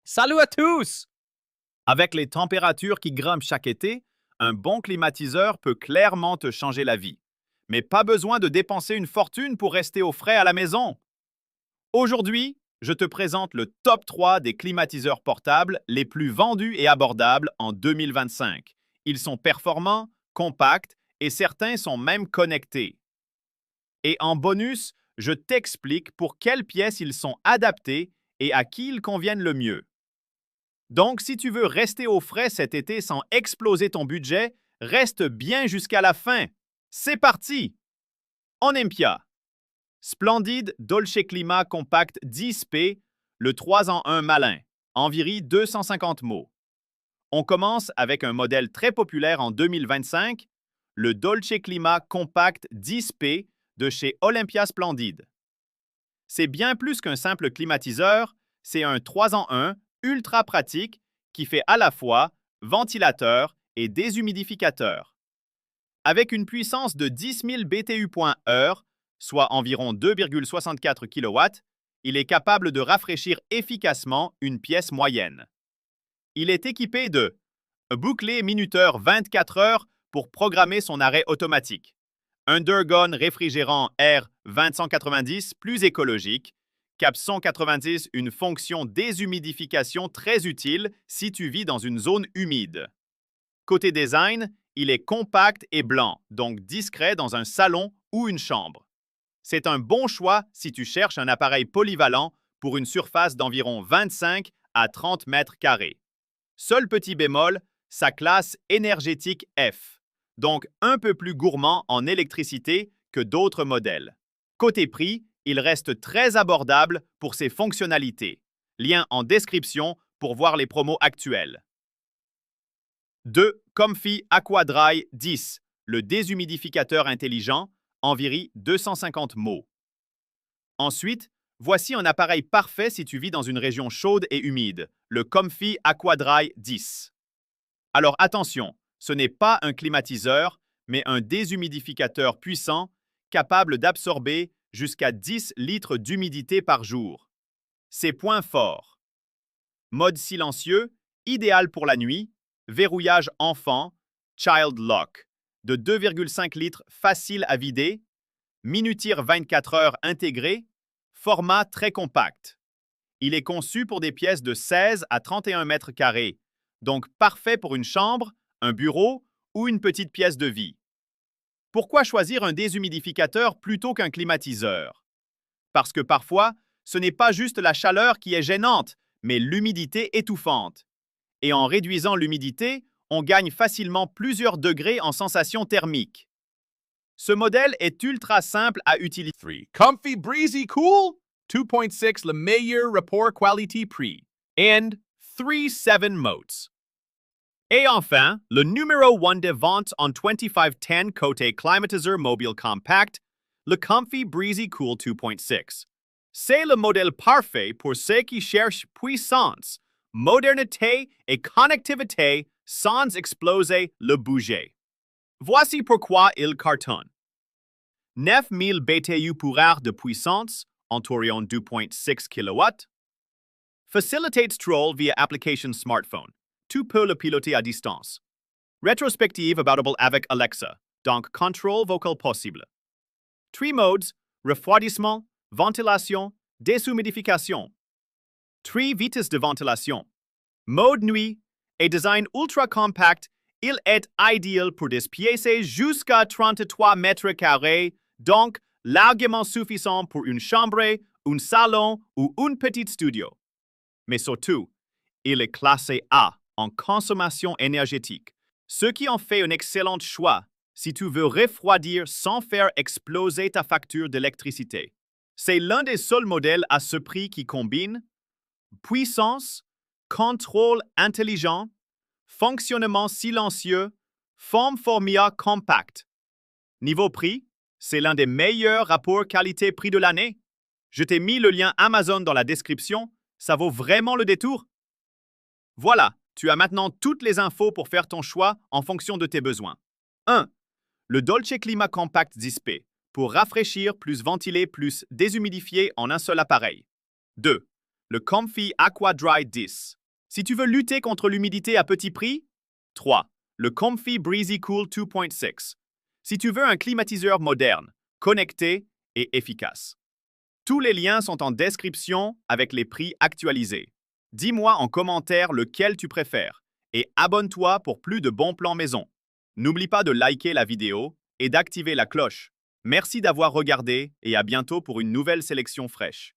Salut à tous! Avec les températures qui grimpent chaque été, un bon climatiseur peut clairement te changer la vie. Mais pas besoin de dépenser une fortune pour rester au frais à la maison. Aujourd'hui, je te présente le top 3 des climatiseurs portables les plus vendus et abordables en 2025. Ils sont performants, compacts et certains sont même connectés. Et en bonus, je t'explique pour quelles pièces ils sont adaptés et à qui ils conviennent le mieux. Donc, si tu veux rester au frais cet été sans exploser ton budget, reste bien jusqu'à la fin. C'est parti! Olympia. Splendide Dolce Climat Compact 10P, le 3 en 1 malin, environ 250 mots. On commence avec un modèle très populaire en 2025, le Dolce Climat Compact 10P de chez Olympia Splendide. C'est bien plus qu'un simple climatiseur, c'est un 3 en 1 ultra pratique qui fait à la fois ventilateur et déshumidificateur. Avec une puissance de 10 000 BTU/heure, soit environ 2,64 kW, il est capable de rafraîchir efficacement une pièce moyenne. Il est équipé de un bouclier minuteur 24 heures pour programmer son arrêt automatique, un Durgon réfrigérant Air 2190 plus écologique, Cap 190, une fonction déshumidification très utile si tu vis dans une zone humide. Côté design, il est compact et blanc, donc discret dans un salon ou une chambre. C'est un bon choix si tu cherches un appareil polyvalent pour une surface d'environ 25 à 30 mètres carrés. Seul petit bémol, sa classe énergétique F, donc un peu plus gourmand en électricité que d'autres modèles. Côté prix, il reste très abordable pour ses fonctionnalités. Lien en description pour voir les promos actuels. 2. Comfy AquaDry 10, le déshumidificateur intelligent, environ 250 mots. Ensuite, voici un appareil parfait si tu vis dans une région chaude et humide, le Comfy AquaDry 10. Alors attention, ce n'est pas un climatiseur, mais un déshumidificateur puissant capable d'absorber jusqu'à 10 litres d'humidité par jour. Ses points forts. Mode silencieux, idéal pour la nuit, verrouillage enfant, child lock, de 2,5 litres facile à vider, minutir 24 heures intégré, format très compact. Il est conçu pour des pièces de 16 à 31 mètres carrés, donc parfait pour une chambre, un bureau ou une petite pièce de vie. Pourquoi choisir un déshumidificateur plutôt qu'un climatiseur? Parce que parfois, ce n'est pas juste la chaleur qui est gênante, mais l'humidité étouffante. Et en réduisant l'humidité, on gagne facilement plusieurs degrés en sensation thermique. Ce modèle est ultra simple à utiliser. 3. Comfy Breezy Cool 2.6 le meilleur rapport qualité-prix. And 3-7 modes. Et enfin, le numéro 1 des ventes en 2510 côté climatiseur mobile compact, le Comfy Breezy Cool 2.6. C'est le modèle parfait pour ceux qui cherchent puissance, modernité et connectivité sans exploser le budget. Voici pourquoi il cartonne. 9000 BTU/heure de puissance, environ 2.6 kW. Facilitate stroll via application smartphone. Tu peux le piloter à distance. Rétrospective aboutable avec Alexa, donc contrôle vocal possible. 3 modes, refroidissement, ventilation, déshumidification. 3 vitesses de ventilation. Mode nuit et design ultra compact, il est idéal pour des pièces jusqu'à 33 mètres carrés, donc largement suffisant pour une chambre, un salon ou un petit studio. Mais surtout, il est classé A en consommation énergétique, ce qui en fait un excellent choix si tu veux refroidir sans faire exploser ta facture d'électricité. C'est l'un des seuls modèles à ce prix qui combine puissance, contrôle intelligent, fonctionnement silencieux, forme Formia compact. Niveau prix, c'est l'un des meilleurs rapports qualité-prix de l'année. Je t'ai mis le lien Amazon dans la description, ça vaut vraiment le détour. Voilà, tu as maintenant toutes les infos pour faire ton choix en fonction de tes besoins. 1. Le Dolce Climat Compact 10P, pour rafraîchir, plus ventiler, plus déshumidifier en un seul appareil. 2. Le Comfy Aqua Dry 10. Si tu veux lutter contre l'humidité à petit prix, 3. Le Comfy Breezy Cool 2.6. Si tu veux un climatiseur moderne, connecté et efficace. Tous les liens sont en description avec les prix actualisés. Dis-moi en commentaire lequel tu préfères et abonne-toi pour plus de bons plans maison. N'oublie pas de liker la vidéo et d'activer la cloche. Merci d'avoir regardé et à bientôt pour une nouvelle sélection fraîche.